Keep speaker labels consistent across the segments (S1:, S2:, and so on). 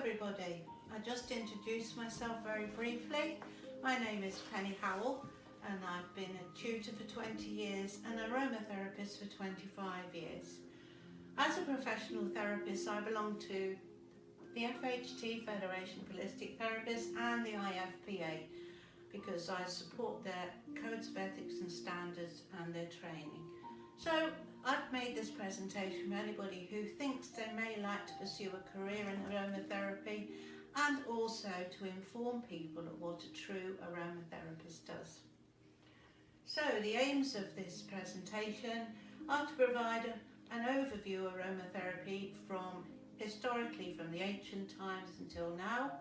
S1: everybody. I just introduced myself very briefly. My name is Penny Howell and I've been a tutor for 20 years and an aromatherapist for 25 years. As a professional therapist, I belong to the FHT, Federation of Holistic Therapists, and the IFPA because I support their codes of ethics and standards and their training. So I've made this presentation for anybody who thinks they may like to pursue a career in aromatherapy and also to inform people of what a true aromatherapist does. So the aims of this presentation are to provide an overview of aromatherapy historically from the ancient times until now,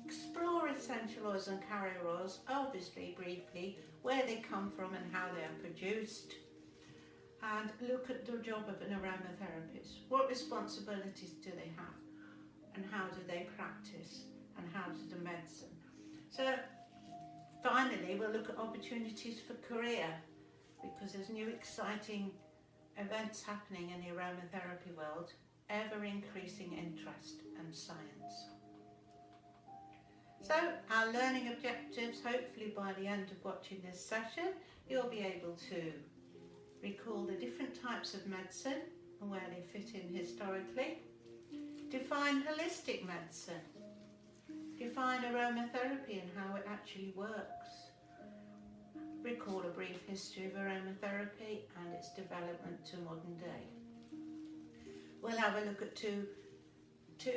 S1: explore essential oils and carrier oils, obviously briefly, where they come from and how they are produced, and look at the job of an aromatherapist. What responsibilities do they have and how do they practice and how to do medicine. So finally we'll look at opportunities for career because there's new exciting events happening in the aromatherapy world, ever increasing interest and science. So our learning objectives, hopefully by the end of watching this session you'll be able to recall the different types of medicine and where they fit in historically, define holistic medicine, define aromatherapy and how it actually works, recall a brief history of aromatherapy and its development to modern day. We'll have a look at two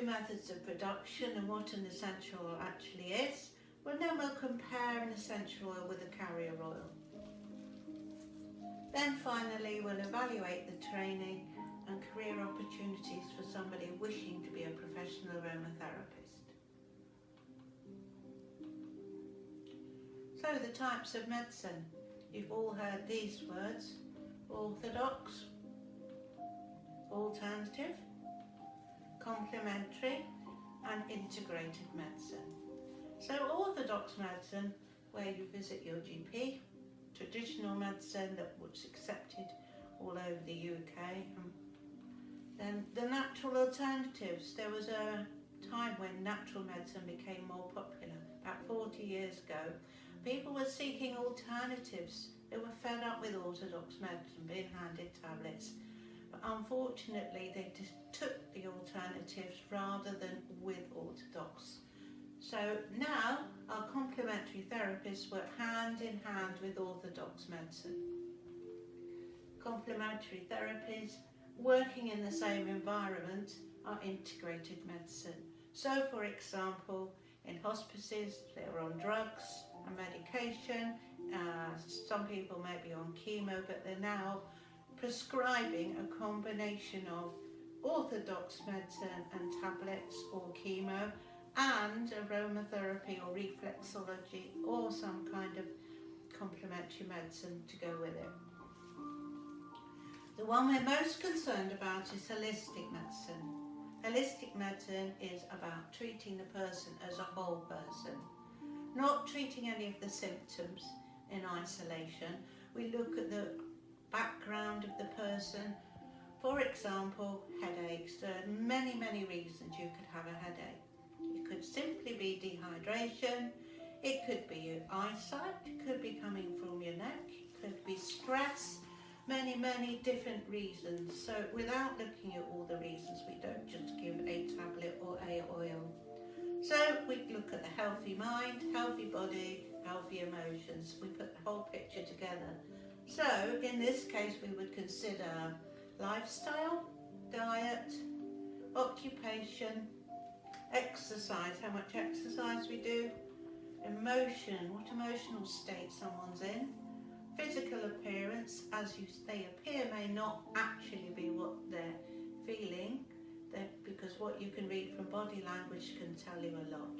S1: methods of production and what an essential oil actually is. Well, then we'll compare an essential oil with a carrier oil. Then finally we'll evaluate the training and career opportunities for somebody wishing to be a professional aromatherapist. So the types of medicine, you've all heard these words: orthodox, alternative, complementary and integrated medicine. So orthodox medicine, where you visit your GP, traditional medicine that was accepted all over the UK. Then the natural alternatives. There was a time when natural medicine became more popular, about 40 years ago. People were seeking alternatives. They were fed up with orthodox medicine, being handed tablets. But unfortunately they just took the alternatives rather than with orthodox. So now our complementary therapists work hand in hand with orthodox medicine. Complementary therapies working in the same environment are integrated medicine. So for example, in hospices they're on drugs and medication, some people may be on chemo, but they're now prescribing a combination of orthodox medicine and tablets or chemo and aromatherapy or reflexology or some kind of complementary medicine to go with it. The one we're most concerned about is holistic medicine. Holistic medicine is about treating the person as a whole person, not treating any of the symptoms in isolation. We look at the background of the person. For example, headaches. There are many, many reasons you could have a headache. It could simply be dehydration, it could be your eyesight, it could be coming from your neck, it could be stress, many, many different reasons. So without looking at all the reasons, we don't just give a tablet or a oil. So we look at the healthy mind, healthy body, healthy emotions. We put the whole picture together. So in this case we would consider lifestyle, diet, occupation, exercise, how much exercise we do, emotion, what emotional state someone's in, physical appearance, as they appear may not actually be what they're feeling, because what you can read from body language can tell you a lot.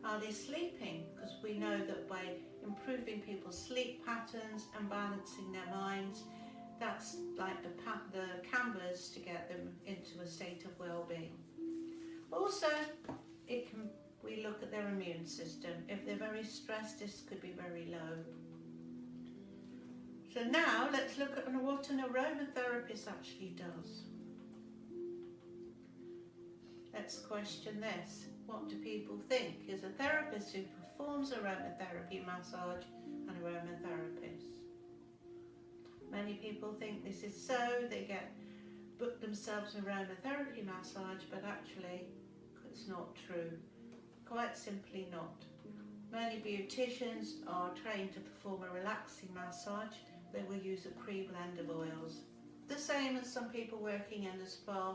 S1: Are they sleeping? Because we know that by improving people's sleep patterns and balancing their minds, that's like the canvas to get them into a state of well-being. Also, we look at their immune system. If they're very stressed, this could be very low. So now let's look at what an aromatherapist actually does. let's question this. What do people think? Is a therapist who performs aromatherapy massage an aromatherapist? Many people think this is so. They book themselves an aromatherapy massage, but actually it's not true. Quite simply not. Many beauticians are trained to perform a relaxing massage. They will use a pre-blend of oils. The same as some people working in the spa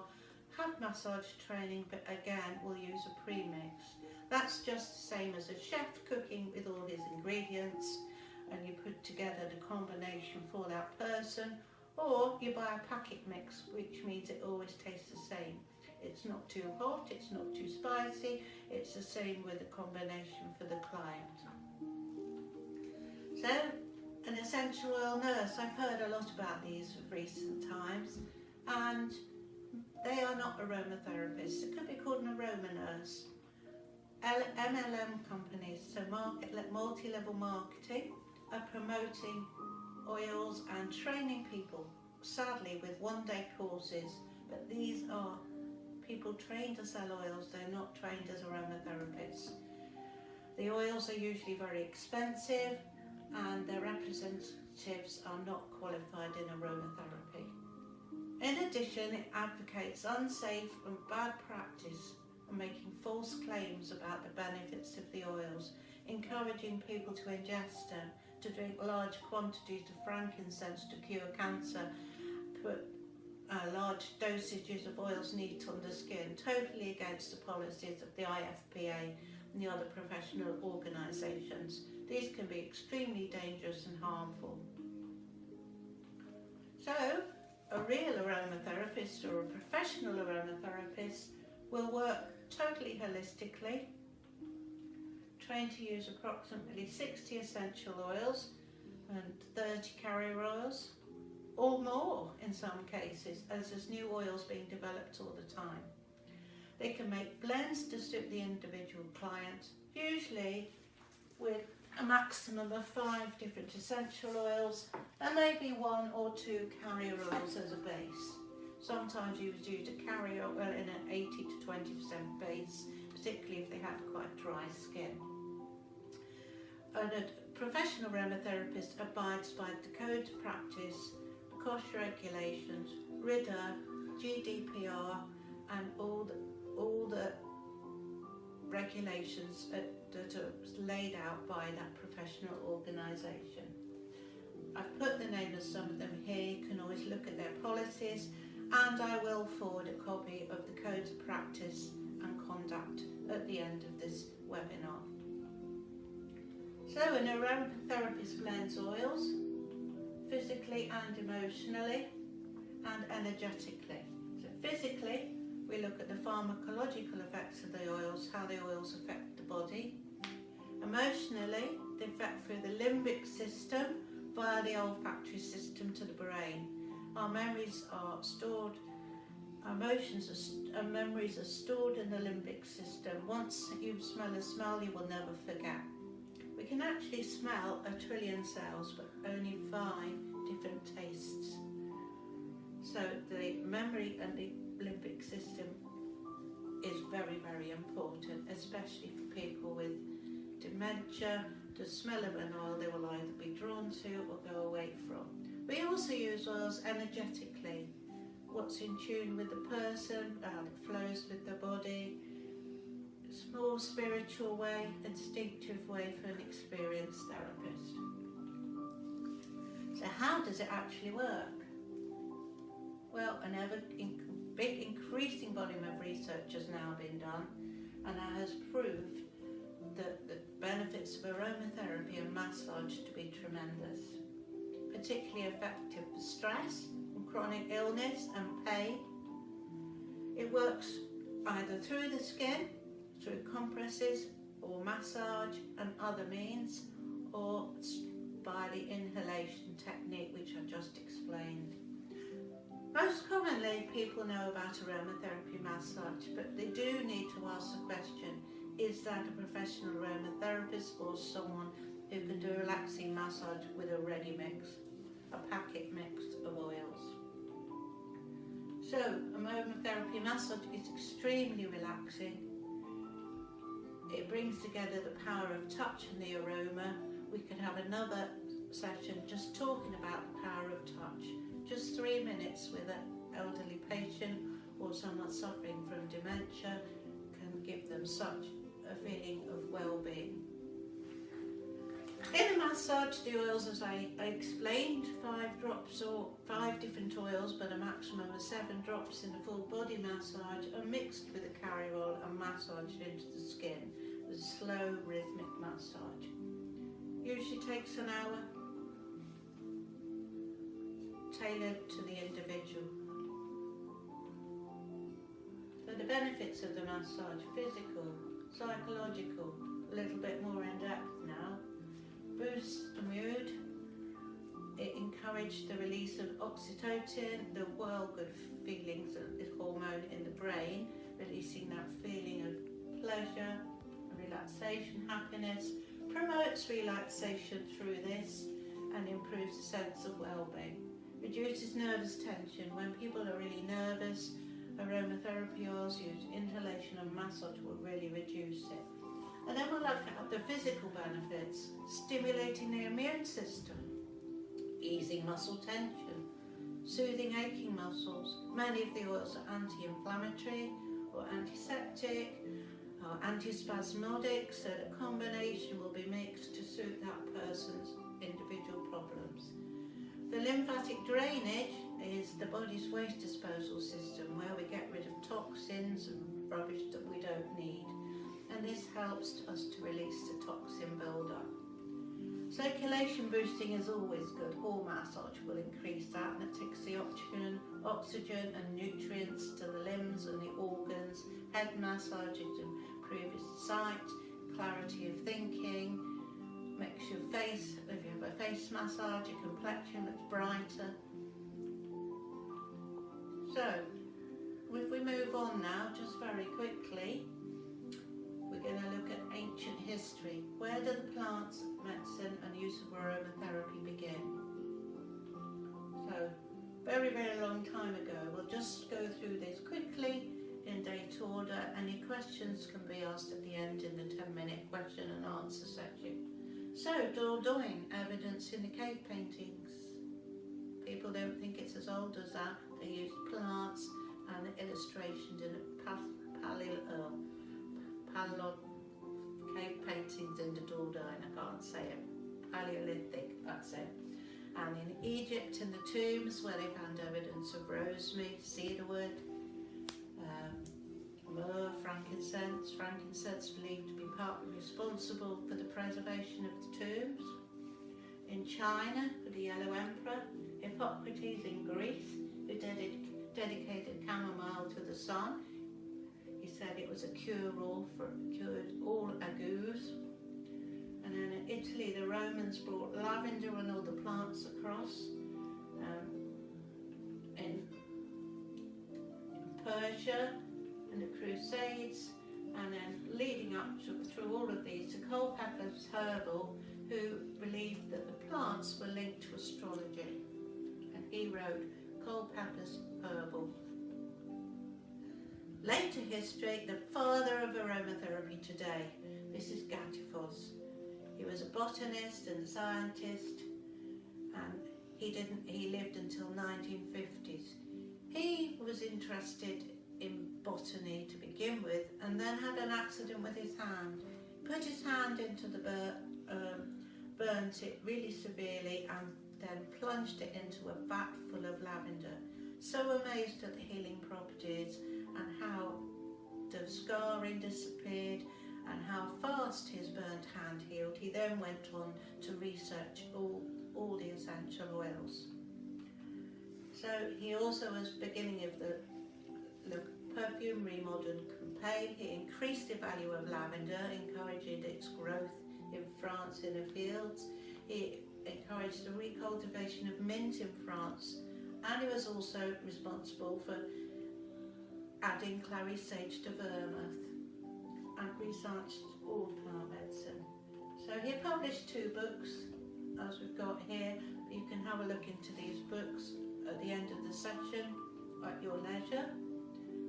S1: have massage training, but again will use a pre-mix. That's just the same as a chef cooking with all his ingredients, and you put together the combination for that person, or you buy a packet mix, which means it always tastes the same. It's not too hot, it's not too spicy, it's the same with the combination for the client. So, an essential oil nurse, I've heard a lot about these of recent times, and they are not aromatherapists. It could be called an aroma nurse. MLM companies, so multi-level marketing, are promoting oils and training people, sadly with one-day courses, but these are people trained to sell oils, they're not trained as aromatherapists. The oils are usually very expensive and their representatives are not qualified in aromatherapy. In addition, it advocates unsafe and bad practice and making false claims about the benefits of the oils, encouraging people to ingest them, to drink large quantities of frankincense to cure cancer, put large dosages of oils neat on the skin, totally against the policies of the IFPA and the other professional organisations. These can be extremely dangerous and harmful. So, a real aromatherapist or a professional aromatherapist will work totally holistically, trained to use approximately 60 essential oils and 30 carrier oils, or more in some cases, as there's new oils being developed all the time. They can make blends to suit the individual client, usually with a maximum of 5 different essential oils and maybe 1 or 2 carrier oils as a base. Sometimes you would use a carrier oil in an 80 to 20% base, particularly if they have quite dry skin. And a professional aromatherapist abides by the code of practice, cost regulations, RIDA, GDPR, and all the regulations that are laid out by that professional organisation. I've put the name of some of them here. You can always look at their policies, and I will forward a copy of the codes of practice and conduct at the end of this webinar. So an aromatherapist blends oils physically and emotionally and energetically. So physically, we look at the pharmacological effects of the oils, how the oils affect the body. Emotionally, they affect through the limbic system via the olfactory system to the brain. Our memories are stored, our emotions and memories are stored in the limbic system. Once you smell a smell, you will never forget. We can actually smell 1 trillion cells, but only 5 different tastes. So the memory and the limbic system is very, very important, especially for people with dementia. The smell of an oil they will either be drawn to or go away from. We also use oils energetically, what's in tune with the person, how it flows with the body, small spiritual way, instinctive way for an experienced therapist. So how does it actually work? Well, an big increasing volume of research has now been done and has proved that the benefits of aromatherapy and massage to be tremendous, particularly effective for stress and chronic illness and pain. It works either through the skin, through compresses or massage and other means, or by the inhalation technique which I just explained. Most commonly people know about aromatherapy massage, but they do need to ask the question, is that a professional aromatherapist or someone who can do a relaxing massage with a ready mix, a packet mix of oils? So, aromatherapy massage is extremely relaxing. It brings together the power of touch and the aroma. We could have another session just talking about the power of touch. Just 3 minutes with an elderly patient or someone suffering from dementia can give them such a feeling of well-being. In a massage, the oils, as I explained, 5 drops or 5 different oils, but a maximum of 7 drops in a full body massage are mixed with a carrier oil and massaged into the skin with a slow rhythmic massage. Usually takes an hour, tailored to the individual. So the benefits of the massage: physical, psychological, a little bit more in depth now. Boosts the mood. It encouraged the release of oxytocin, the well-good feelings of this hormone in the brain, releasing that feeling of pleasure, relaxation, happiness. Promotes relaxation through this and improves the sense of well-being. Reduces nervous tension. When people are really nervous, aromatherapy oils used inhalation and massage will really reduce it. And then we'll look at the physical benefits: stimulating the immune system, easing muscle tension, soothing aching muscles. Many of the oils are anti-inflammatory or antiseptic or antispasmodic, so the combination will be mixed to suit that person's individual problems. The lymphatic drainage is the body's waste disposal system, where we get rid of toxins and rubbish that we don't need. And this helps us to release the toxin build-up. Circulation boosting is always good. All massage will increase that, and it takes the oxygen and nutrients to the limbs and the organs. Head massages improves sight, clarity of thinking, makes your face, if you have a face massage, your complexion looks brighter. So, if we move on now, just very quickly, we're going to look at ancient history. Where do the plants, medicine and use of aromatherapy begin? So, very, very long time ago. We'll just go through this quickly in date order. Any questions can be asked at the end in the 10-minute question and answer section. So, Dordogne, evidence in the cave paintings. People don't think it's as old as that. They used plants and illustrations in cave paintings in the Dordogne. I can't say it. Paleolithic, that's it. And in Egypt, in the tombs, where they found evidence of rosemary, cedarwood, myrrh, frankincense. Frankincense believed to be partly responsible for the preservation of the tombs. In China, for the Yellow Emperor. Hippocrates in Greece, who dedicated chamomile to the sun. He said it was a cure-all cured all agues. And then in Italy, the Romans brought lavender and all the plants across. In Persia, and the Crusades, and then leading up through all of these, to Culpeper's Herbal, who believed that the plants were linked to astrology. And he wrote Culpeper's Herbal. Later history, the father of aromatherapy today. This is Gattifos. He was a botanist and a scientist, and he lived until 1950s. He was interested in botany to begin with, and then had an accident with his hand. Put his hand into the burnt it really severely, and then plunged it into a vat full of lavender. So amazed at the healing properties and how the scarring disappeared and how fast his burnt hand healed, he then went on to research all the essential oils. So he also was beginning of the perfume remodern campaign. He increased the value of lavender, encouraging its growth in France in the fields. He encouraged the recultivation of mint in France, and he was also responsible for adding clary sage to vermouth, and researched all plant medicine. So he published 2 books, as we've got here. You can have a look into these books at the end of the session at your leisure.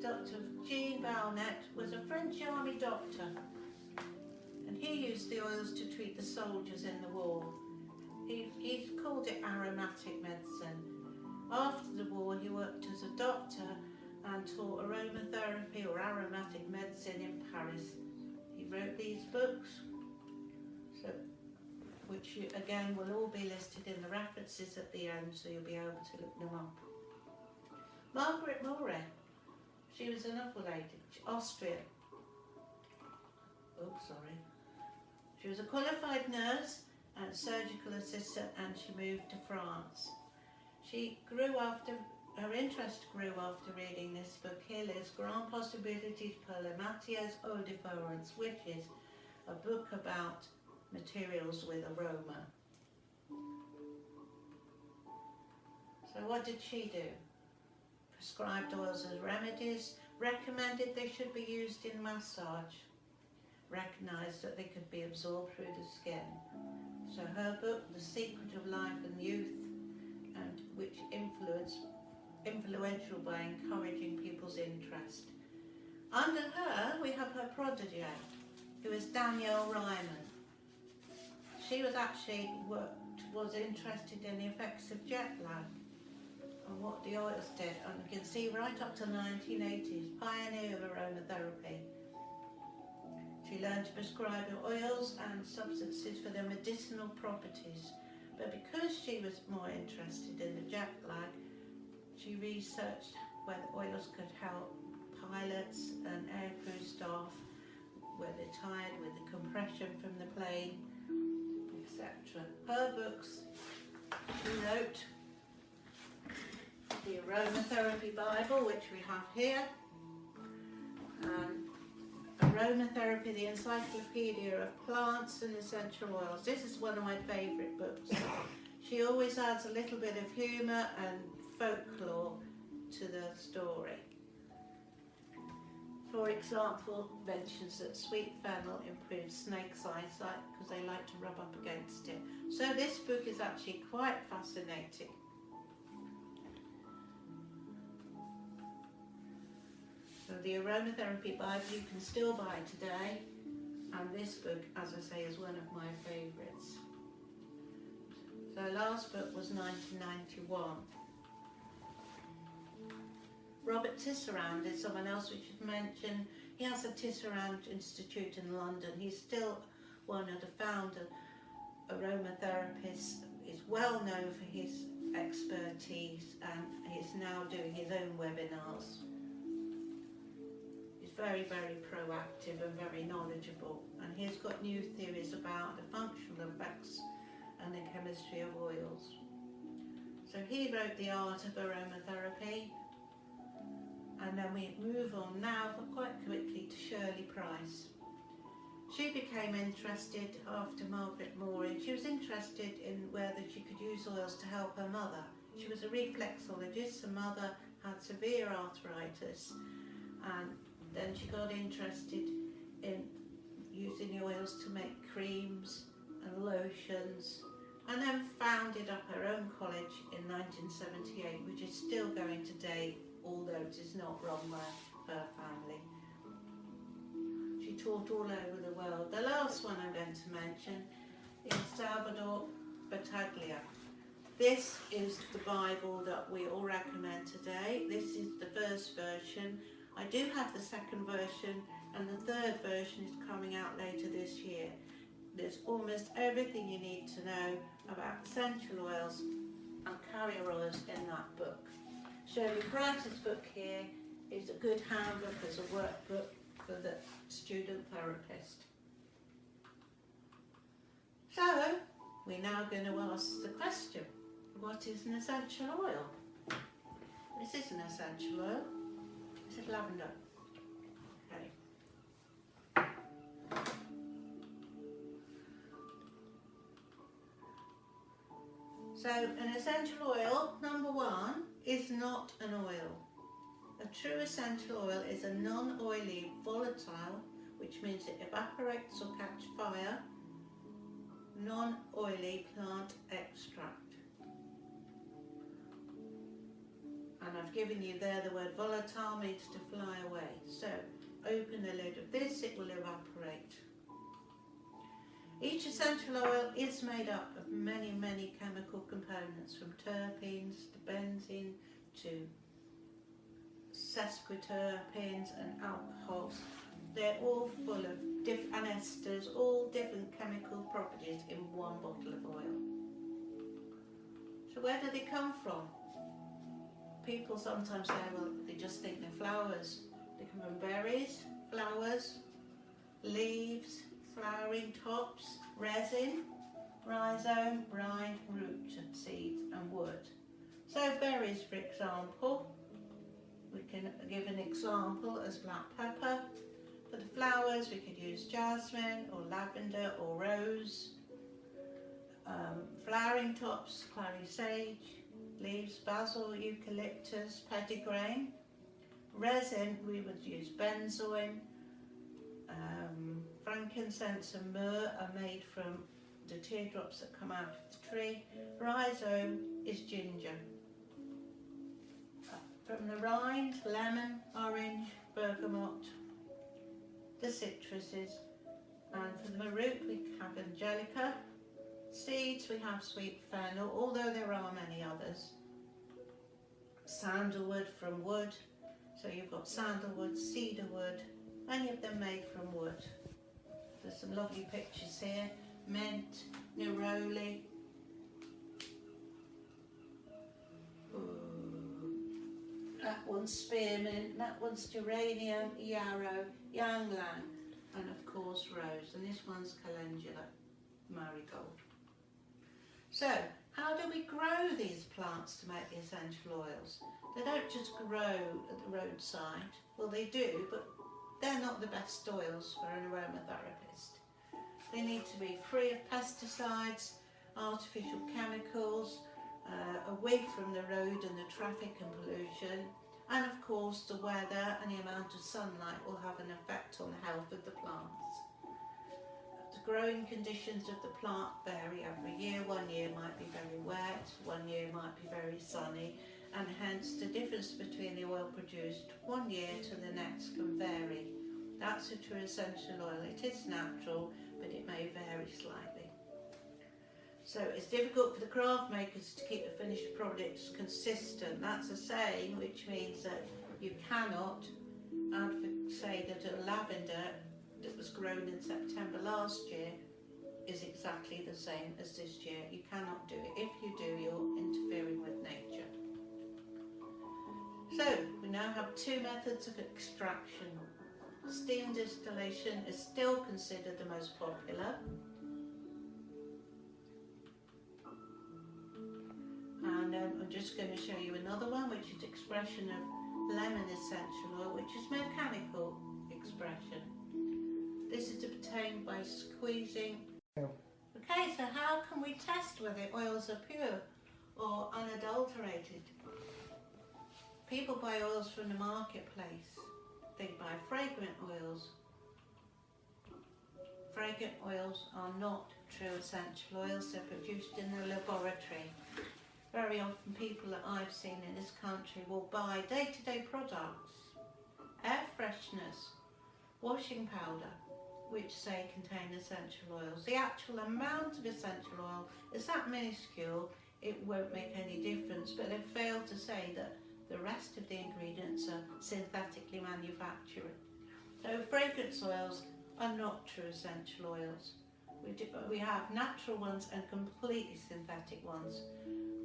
S1: Dr. Jean Valnet was a French army doctor, and he used the oils to treat the soldiers in the war. He called it aromatic medicine. After the war, he worked as a doctor and taught aromatherapy or aromatic medicine in Paris. He wrote these books, which again will all be listed in the references at the end, so you'll be able to look them up. Margaret Murray, she was another lady, Austrian. Oh, sorry. She was a qualified nurse and surgical assistant, and she moved to France. Her interest grew after reading this book here, Les Grandes Possibilités pour les matières odoriferantes, which is a book about materials with aroma. So what did she do? Prescribed oils as remedies, recommended they should be used in massage, recognised that they could be absorbed through the skin. So her book, The Secret of Life and Youth, and which influential by encouraging people's interest. Under her, we have her protege, who is Danielle Ryman. She was interested in the effects of jet lag and what the oils did, and you can see right up to the 1980s, pioneer of aromatherapy. She learned to prescribe oils and substances for their medicinal properties, but because she was more interested in the jet lag, she researched whether oils could help pilots and aircrew staff when they're tired with the compression from the plane, etc. Her books, she wrote the Aromatherapy Bible, which we have here, Aromatherapy, the Encyclopedia of Plants and Essential Oils. This is one of my favourite books. She always adds a little bit of humour and folklore to the story. For example, mentions that sweet fennel improves snakes' eyesight because they like to rub up against it. So this book is actually quite fascinating. So the Aromatherapy Bible you can still buy today, and this book, as I say, is one of my favourites. So the last book was 1991. Robert Tisserand is someone else we should mention. He has a Tisserand Institute in London. He's still one of the founder aromatherapists. He's well known for his expertise, and he's now doing his own webinars. He's very, very proactive and very knowledgeable, and he's got new theories about the functional effects and the chemistry of oils. So he wrote The Art of Aromatherapy, and then we move on now quite quickly to Shirley Price. She became interested after Margaret Moore. She was interested in whether she could use oils to help her mother. She was a reflexologist. Her mother had severe arthritis, and then she got interested in using the oils to make creams and lotions, and then founded up her own college in 1978, which is still going today, although it is not run by her family. She taught all over the world. The last one I'm going to mention is Salvador Battaglia. This is the Bible that we all recommend today. This is the first version. I do have the second version, and the third version is coming out later this year. There's almost everything you need to know about essential oils and carrier oils in that book. Shirley Price's book here is a good handbook as a workbook for the student therapist. So, we're now going to ask the question, what is an essential oil? This is an essential oil. This is lavender. Okay. So, an essential oil, number one, is not an oil. A true essential oil is a non-oily volatile, which means it evaporates or catches fire, non-oily plant extract. And I've given you there the word volatile means to fly away. So open the lid of this, it will evaporate. Each essential oil is made up of many, many chemical components, from terpenes to benzene to sesquiterpenes and alcohols. They're all full of and esters, all different chemical properties in one bottle of oil. So where do they come from? People sometimes say, well, they just think they're flowers. They come from berries, flowers, leaves, flowering tops, resin, rhizome, rind, root, seeds and wood. So berries, for example, we can give an example as black pepper. For the flowers we could use jasmine or lavender or rose. Flowering tops, clary sage. Leaves, basil, eucalyptus, petitgrain. Resin, we would use benzoin. Frankincense and myrrh are made from the teardrops that come out of the tree. Rhizome is ginger. From the rind, lemon, orange, bergamot, the citruses. And for the root we have angelica. Seeds we have sweet fennel, although there are many others. Sandalwood from wood, so you've got sandalwood, cedarwood, many of them made from wood. There's some lovely pictures here. Mint, neroli. That one's spearmint, that one's geranium, yarrow, ylang-ylang, and of course rose. And this one's calendula, marigold. So, how do we grow these plants to make the essential oils? They don't just grow at the roadside. Well, they do, but they're not the best oils for an aromatherapist. They need to be free of pesticides, artificial chemicals, away from the road and the traffic and pollution. And of course, the weather and the amount of sunlight will have an effect on the health of the plants. The growing conditions of the plant vary every year. One year might be very wet, one year might be very sunny, and hence the difference between the oil produced one year to the next can vary. That's a true essential oil. It is natural, but it may vary slightly. So it's difficult for the craft makers to keep the finished products consistent. That's a saying, which means that you cannot say that a lavender that was grown in September last year is exactly the same as this year. You cannot do it. If you do, you're interfering with nature. So we now have two methods of extraction. Steam distillation is still considered the most popular. And I'm just going to show you another one, which is expression of lemon essential oil, which is mechanical expression. This is obtained by squeezing. Okay, so how can we test whether oils are pure or unadulterated? People buy oils from the marketplace. They buy fragrant oils. Fragrant oils are not true essential oils. They're produced in the laboratory. Very often people that I've seen in this country will buy day-to-day products, air fresheners, washing powder, which say contain essential oils. The actual amount of essential oil is that minuscule, it won't make any difference, but they fail to say that the rest of the ingredients are synthetically manufactured. So fragrance oils are not true essential oils. We have natural ones and completely synthetic ones,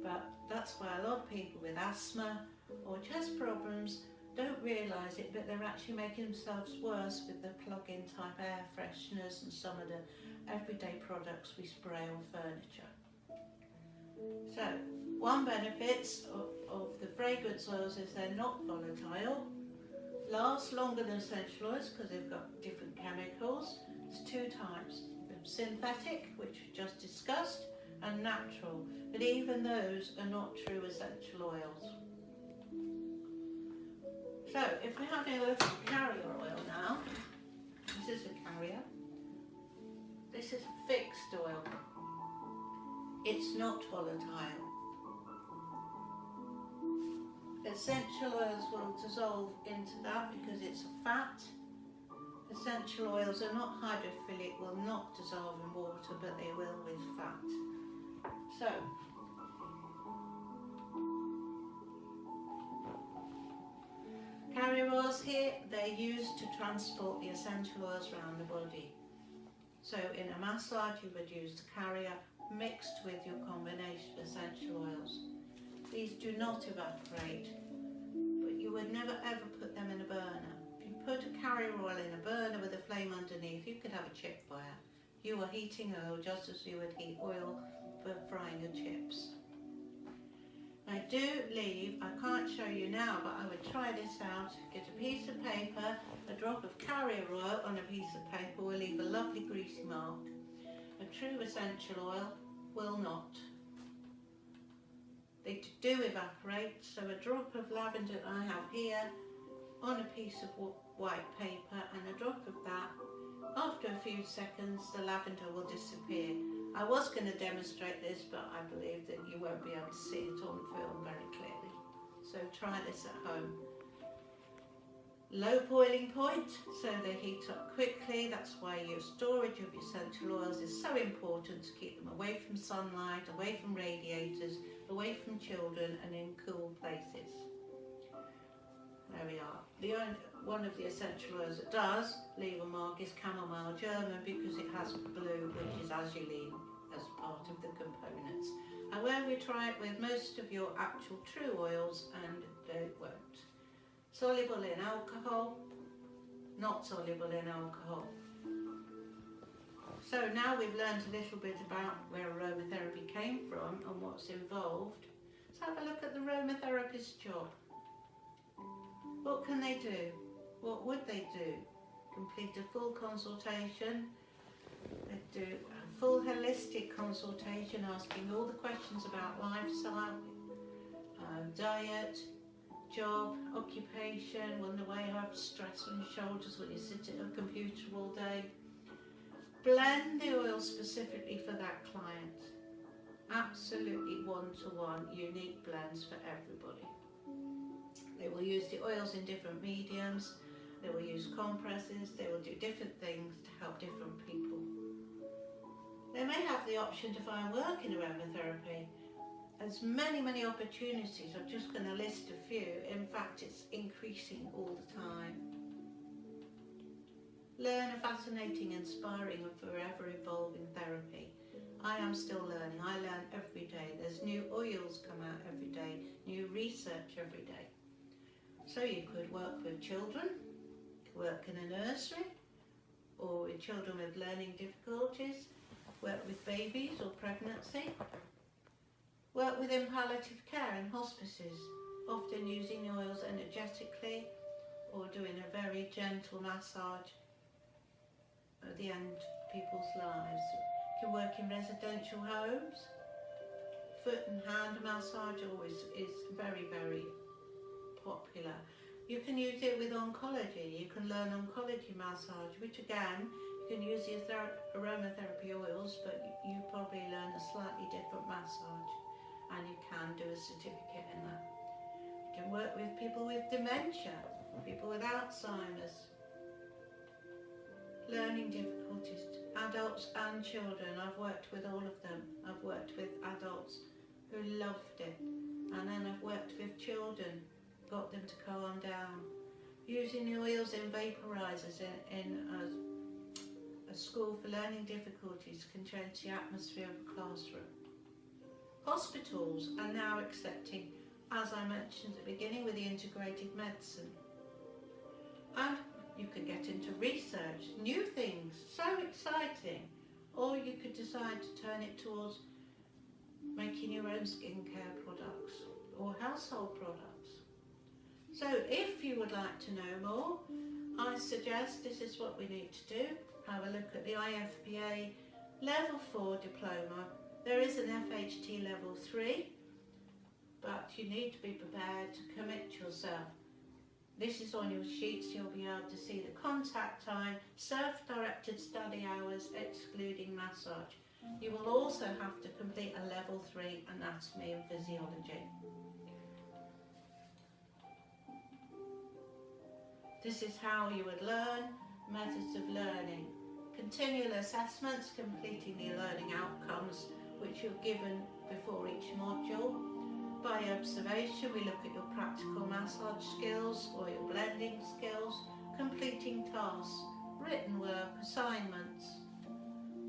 S1: but that's why a lot of people with asthma or chest problems don't realise it, but they're actually making themselves worse with the plug-in type air fresheners and some of the everyday products we spray on furniture. So, one benefit of the fragrance oils is they're not volatile, last longer than essential oils because they've got different chemicals. There's two types, synthetic, which we just discussed, and natural, but even those are not true essential oils. So, if we're having a look at carrier oil now, this is a carrier, this is a fixed oil, it's not volatile. Essential oils will dissolve into that because it's a fat. Essential oils are not hydrophilic, will not dissolve in water, but they will with fat. So, carrier oils here, they're used to transport the essential oils around the body. So in a massage you would use the carrier mixed with your combination of essential oils. These do not evaporate, but you would never ever put them in a burner. If you put a carrier oil in a burner with a flame underneath, you could have a chip fire. You are heating oil just as you would heat oil for frying your chips. I do leave, I can't show you now, but I would try this out. Get a piece of paper, a drop of carrier oil on a piece of paper will leave a lovely greasy mark. A true essential oil will not. They do evaporate, so a drop of lavender I have here on a piece of white paper and a drop of that. After a few seconds the lavender will disappear. I was going to demonstrate this, but I believe that you won't be able to see it on film very clearly. So try this at home. Low boiling point, so they heat up quickly. That's why your storage of your essential oils is so important, to keep them away from sunlight, away from radiators, away from children and in cool places. There we are. One of the essential oils that does leave a mark is chamomile German, because it has blue, which is azulene as part of the components. However, we try it with most of your actual true oils and they won't. Soluble in alcohol, not soluble in alcohol. So now we've learned a little bit about where aromatherapy came from and what's involved. Let's have a look at the aromatherapist's job. What can they do? What would they do? Complete a full consultation. They do a full holistic consultation, asking all the questions about lifestyle, diet, job, occupation, wonder why you have stress on your shoulders when you sit at a computer all day. Blend the oil specifically for that client. Absolutely one-to-one, unique blends for everybody. They will use the oils in different mediums, they will use compresses, they will do different things to help different people. They may have the option to find work in aromatherapy. There's many opportunities. I'm just going to list a few. In fact, it's increasing all the time. Learn a fascinating, inspiring and forever evolving therapy. I am still learning. I learn every day. There's new oils come out every day, new research every day. So you could work with children, work in a nursery, or with children with learning difficulties, work with babies or pregnancy, work within palliative care and hospices, often using the oils energetically or doing a very gentle massage at the end of people's lives. You can work in residential homes. Foot and hand massage always is very popular. You can use it with oncology. You can learn oncology massage, which again, you can use the aromatherapy oils, but you probably learn a slightly different massage, and you can do a certificate in that. You can work with people with dementia, people with Alzheimer's, learning difficulties, adults and children. I've worked with all of them. I've worked with adults who loved it, and then I've worked with children, got them to calm down. Using the oils in vaporizers in a school for learning difficulties can change the atmosphere of a classroom. Hospitals are now accepting, as I mentioned at the beginning, with the integrated medicine. And you could get into research, new things, so exciting. Or you could decide to turn it towards making your own skincare products or household products. So if you would like to know more, I suggest this is what we need to do. Have a look at the IFPA Level 4 Diploma. There is an FHT Level 3, but you need to be prepared to commit yourself. This is on your sheets. You'll be able to see the contact time, self-directed study hours, excluding massage. You will also have to complete a Level 3 Anatomy and Physiology. This is how you would learn, methods of learning. Continual assessments, completing the learning outcomes which you're given before each module. By observation, we look at your practical massage skills or your blending skills, completing tasks, written work, assignments.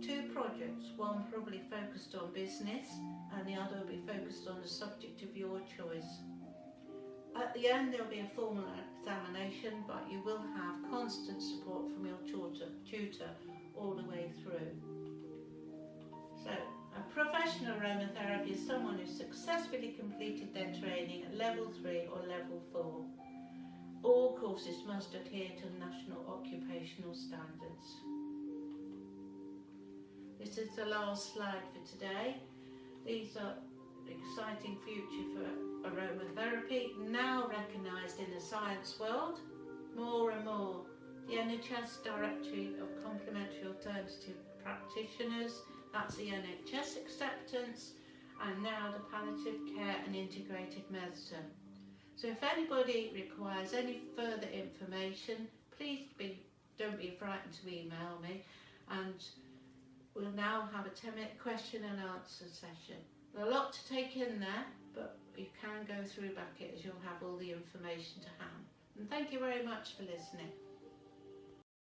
S1: 2 projects, one probably focused on business and the other will be focused on the subject of your choice. At the end there will be a formal examination, but you will have constant support from your tutor all the way through. So, a professional aromatherapy is someone who successfully completed their training at level 3 or level 4. All courses must adhere to national occupational standards. This is the last slide for today. These are the exciting future for aromatherapy, now recognised in the science world more and more. The NHS Directory of Complementary Alternative Practitioners, that's the NHS acceptance, and now the palliative care and integrated medicine. So if anybody requires any further information, please don't be frightened to email me, and we'll now have a 10-minute question and answer session. There's a lot to take in there, but you can go through back it as you'll have all the information to hand. And thank you very much for listening.